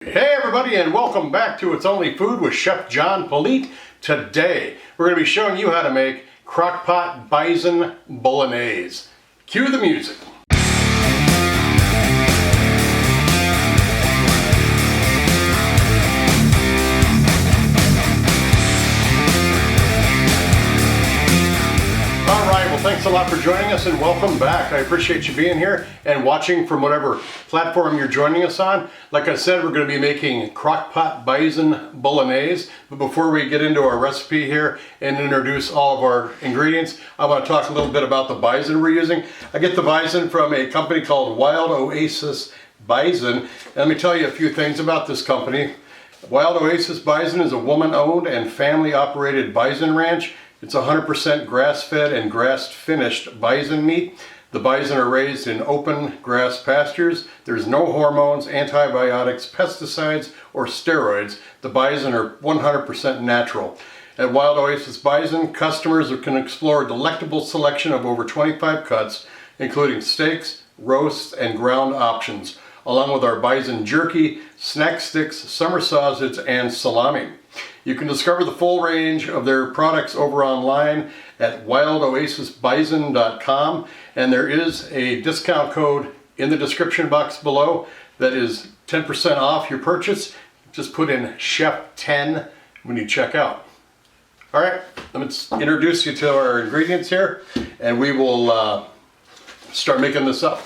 Hey everybody, and welcome back to It's Only Food with Chef John Politte. Today we're going to be showing you how to make Crock Pot Bison Bolognese. Cue the music. Thanks a lot for joining us and welcome back. I appreciate you being here and watching from whatever platform you're joining us on. Like I said, we're going to be making Crock Pot Bison Bolognese. But before we get into our recipe here and introduce all of our ingredients, I want to talk a little bit about the bison we're using. I get the bison from a company called Wild Oasis Bison. And let me tell you a few things about this company. Wild Oasis Bison is a woman-owned and family-operated bison ranch. It's 100% grass-fed and grass-finished bison meat. The bison are raised in open grass pastures. There's no hormones, antibiotics, pesticides, or steroids. The bison are 100% natural. At Wild Oasis Bison, customers can explore a delectable selection of over 25 cuts, including steaks, roasts, and ground options, along with our bison jerky, snack sticks, summer sausage, and salami. You can discover the full range of their products over online at wildoasisbison.com, and there is a discount code in the description box below that is 10% off your purchase. Just put in CHEF10 when you check out. All right, let's introduce you to our ingredients here, and we will start making this up.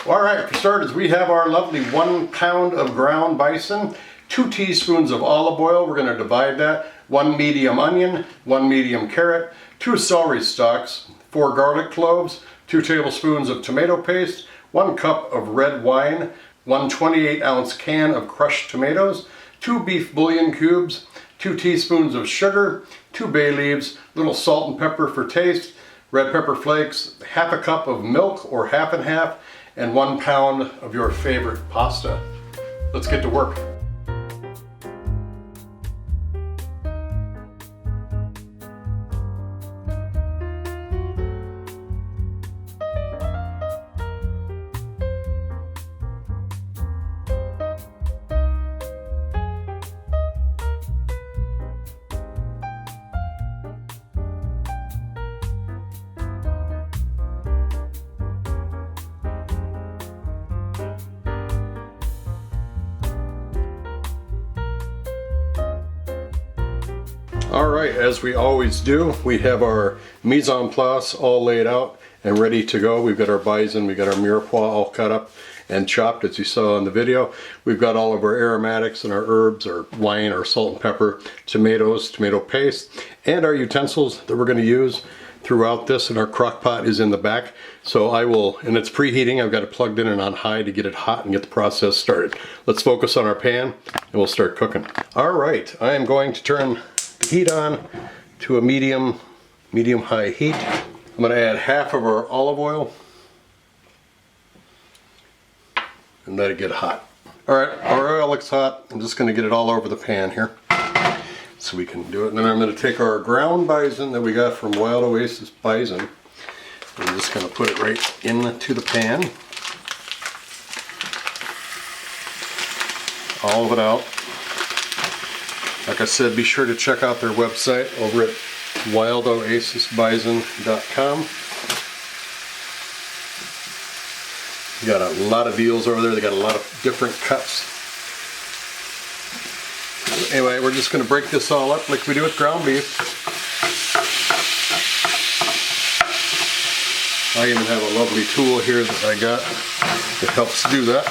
All right, for starters, we have our lovely 1 pound of ground bison, 2 teaspoons of olive oil. We're going to divide that. 1 medium onion, 1 medium carrot, 2 celery stalks, 4 garlic cloves, 2 tablespoons of tomato paste, 1 cup of red wine, 1 28-ounce can of crushed tomatoes, 2 beef bouillon cubes, 2 teaspoons of sugar, 2 bay leaves, little salt and pepper for taste, red pepper flakes, half a cup of milk or half and half, and 1 pound of your favorite pasta. Let's get to work. All right, as we always do, we have our mise en place all laid out and ready to go. We've got our bison, we've got our mirepoix all cut up and chopped as you saw in the video. We've got all of our aromatics and our herbs, our wine, our salt and pepper, tomatoes, tomato paste, and our utensils that we're going to use throughout this, and our crock pot is in the back. So I will, and it's preheating, I've got it plugged in and on high to get it hot and get the process started. Let's focus on our pan and we'll start cooking. All right, I am going to turn the heat on to a medium-high heat. I'm going to add half of our olive oil and let it get hot. All right, our oil looks hot. I'm just going to get it all over the pan here so we can do it. And then I'm going to take our ground bison that we got from Wild Oasis Bison. I'm just going to put it right into the pan. All of it out. Like I said, be sure to check out their website over at wildoasisbison.com. You got a lot of deals over there. They got a lot of different cuts. Anyway, we're just going to break this all up like we do with ground beef. I even have a lovely tool here that I got that helps do that.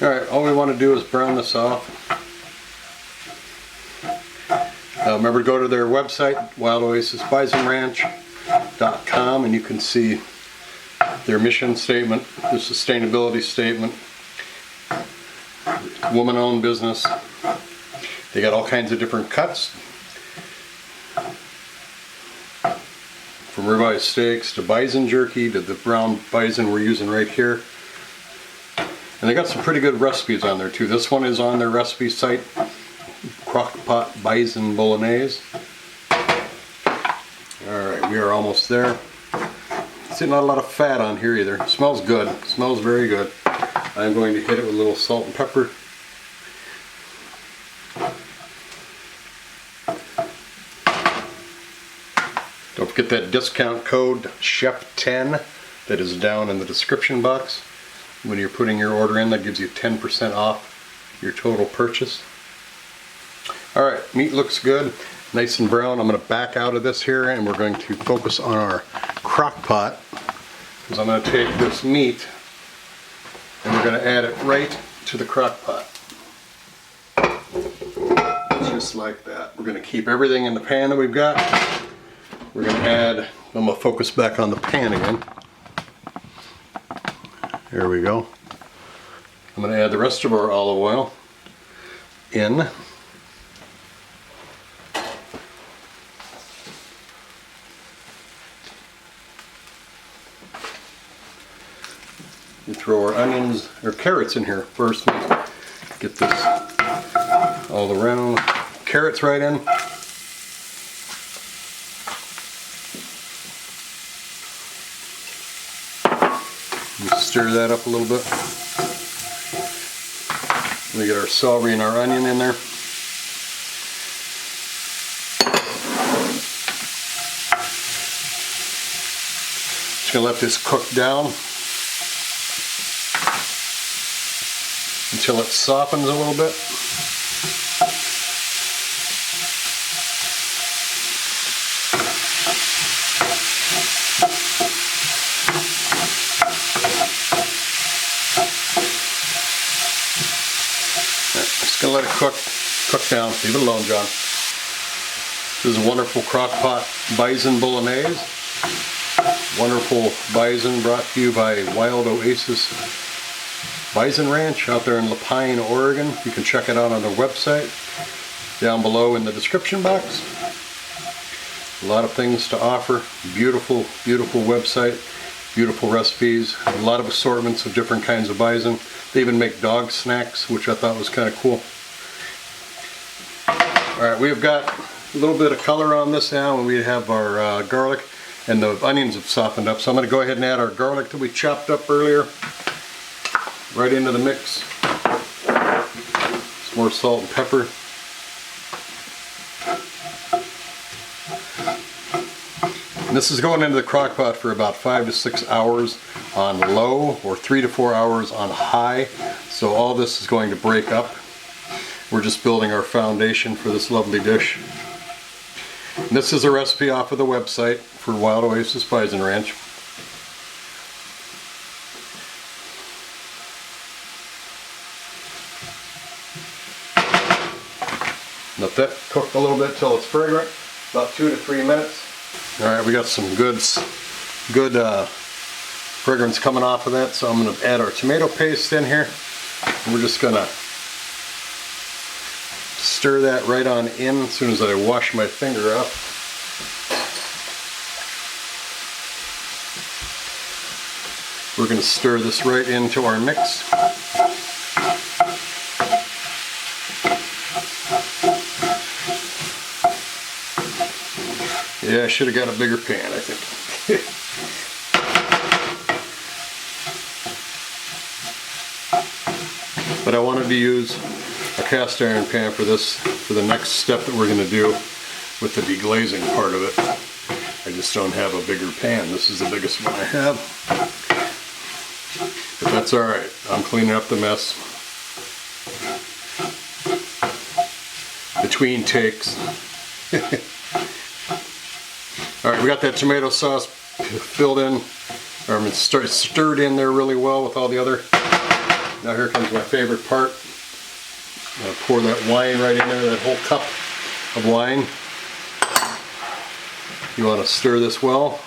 Alright, all we want to do is brown this off. Remember to go to their website, wildoasisbisonranch.com, and you can see their mission statement, their sustainability statement, woman-owned business. They got all kinds of different cuts, from ribeye steaks to bison jerky to the brown bison we're using right here. And they got some pretty good recipes on there too. This one is on their recipe site, Crock Pot Bison Bolognese. Alright, we are almost there. See, not a lot of fat on here either. It smells good. It smells very good. I'm going to hit it with a little salt and pepper. Don't forget that discount code CHEF10 that is down in the description box. When you're putting your order in, that gives you 10% off your total purchase. Alright, meat looks good. Nice and brown. I'm going to back out of this here and we're going to focus on our crock pot. Because I'm going to take this meat and we're going to add it right to the crock pot. Just like that. We're going to keep everything in the pan that we've got. We're going to add, I'm going to focus back on the pan again. There we go. I'm going to add the rest of our olive oil in. We throw our onions or carrots in here first. Get this all around. Carrots right in. Stir that up a little bit. We get our celery and our onion in there. Just gonna let this cook down until it softens a little bit. Just gonna let it cook down. Leave it alone, John. This is a wonderful crock pot bison bolognese. Wonderful bison brought to you by Wild Oasis Bison Ranch out there in Lapine, Oregon. You can check it out on their website down below in the description box. A lot of things to offer. Beautiful, beautiful website. Beautiful recipes. A lot of assortments of different kinds of bison. They even make dog snacks, which I thought was kind of cool. Alright, we've got a little bit of color on this now, and we have our garlic, and the onions have softened up. So I'm going to go ahead and add our garlic that we chopped up earlier right into the mix. Some more salt and pepper. And this is going into the crock pot for about 5 to 6 hours on low or 3 to 4 hours on high. So all this is going to break up. We're just building our foundation for this lovely dish. And this is a recipe off of the website for Wild Oasis Bison Ranch. Let that cook a little bit till it's fragrant, about 2 to 3 minutes. Alright, we got some good fragrance coming off of that, so I'm going to add our tomato paste in here. And we're just going to stir that right on in as soon as I wash my finger up. We're going to stir this right into our mix. Yeah, I should have got a bigger pan, I think. But I wanted to use a cast iron pan for this, for the next step that we're going to do with the deglazing part of it. I just don't have a bigger pan. This is the biggest one I have. But that's alright. I'm cleaning up the mess. Between takes. Alright, we got that tomato sauce filled in, or stirred in there really well with all the other. Now here comes my favorite part. I'm going to pour that wine right in there, that whole cup of wine. You want to stir this well.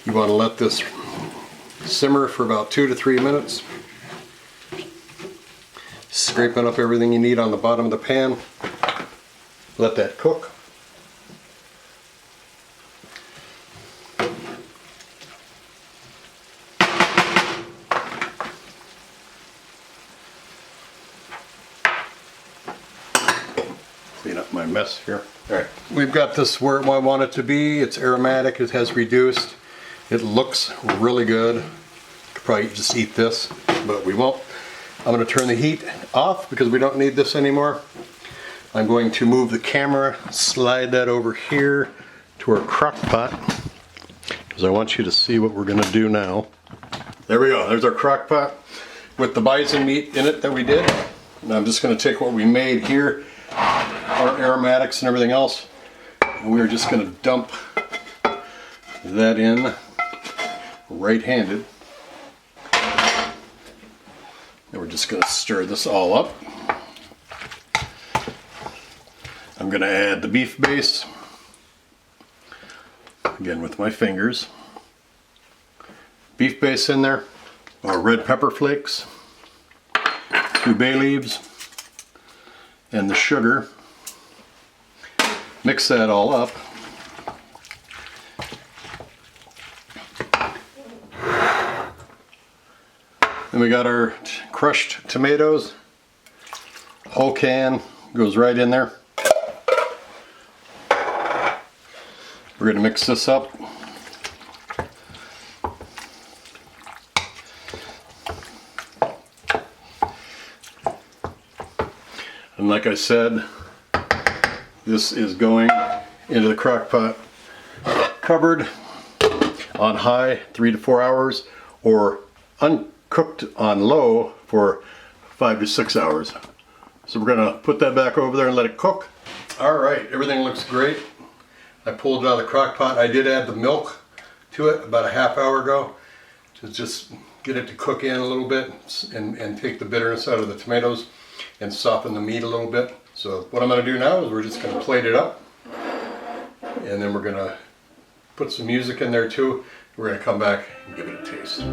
You want to let this simmer for about 2 to 3 minutes. Scraping up everything you need on the bottom of the pan. Let that cook. Clean up my mess. mess here. All right, we've got this where I want it to be. It's aromatic, it has reduced. It looks really good. Could probably just eat this, but we won't. I'm going to turn the heat off because we don't need this anymore. I'm going to move the camera, slide that over here to our crock pot because I want you to see what we're going to do now. There we go. There's our crock pot with the bison meat in it that we did. And I'm just going to take what we made here, our aromatics and everything else, and we're just going to dump that in right-handed. And we're just going to stir this all up. I'm going to add the beef base, again with my fingers. Beef base in there, our red pepper flakes, 2 bay leaves, and the sugar. Mix that all up. Then we got our crushed tomatoes. Whole can goes right in there. We're going to mix this up. And like I said, this is going into the crock pot, covered on high 3 to 4 hours, or uncooked on low for 5 to 6 hours. So we're going to put that back over there and let it cook. All right, everything looks great. I pulled it out of the crock pot. I did add the milk to it about a half hour ago to just get it to cook in a little bit and take the bitterness out of the tomatoes and soften the meat a little bit. So what I'm going to do now is we're just going to plate it up, and then we're going to put some music in there too. We're going to come back and give it a taste.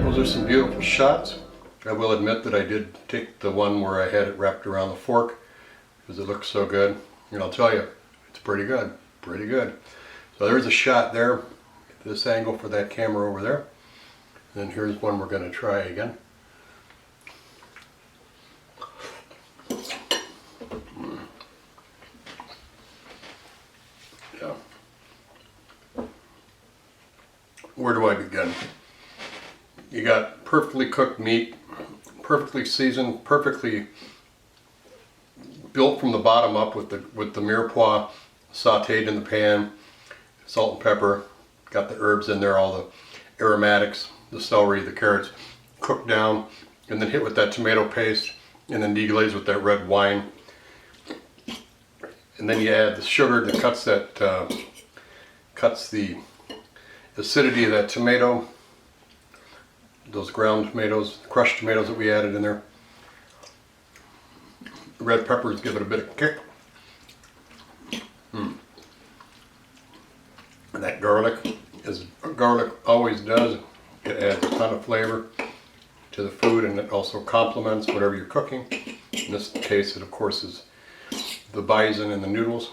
Those are some beautiful shots. I will admit that I did take the one where I had it wrapped around the fork because it looks so good. And I'll tell you, it's pretty good, pretty good. So there's a shot there, at this angle for that camera over there. And then here's one we're going to try again. Yeah. Where do I begin? You got perfectly cooked meat, perfectly seasoned, perfectly built from the bottom up with the mirepoix sautéed in the pan, salt and pepper, got the herbs in there, all the aromatics, the celery, the carrots, cooked down, and then hit with that tomato paste, and then deglaze with that red wine. And then you add the sugar that cuts the acidity of that tomato. Those ground tomatoes, crushed tomatoes that we added in there. The red peppers give it a bit of kick. And that garlic, as garlic always does, it adds a ton of flavor to the food, and it also complements whatever you're cooking. In this case, it of course is the bison and the noodles.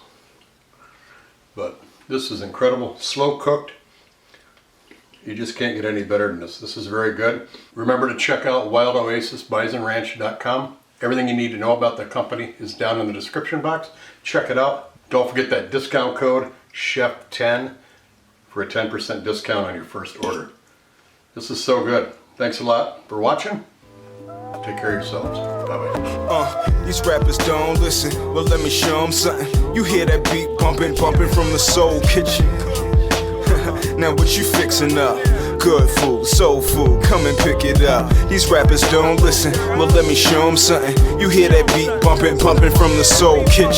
But this is incredible, slow cooked. You just can't get any better than this. This is very good. Remember to check out wildoasisbisonranch.com. Everything you need to know about the company is down in the description box. Check it out. Don't forget that discount code, CHEF10, for a 10% discount on your first order. This is so good. Thanks a lot for watching. Take care of yourselves. Bye-bye. These rappers don't listen. Well, let me show them something. You hear that beat bumping, bumping from the soul kitchen. Now what you fixing up? Good food, soul food, come and pick it up. These rappers don't listen. Well, let me show them something. You hear that beat bumping, bumping from the soul kitchen.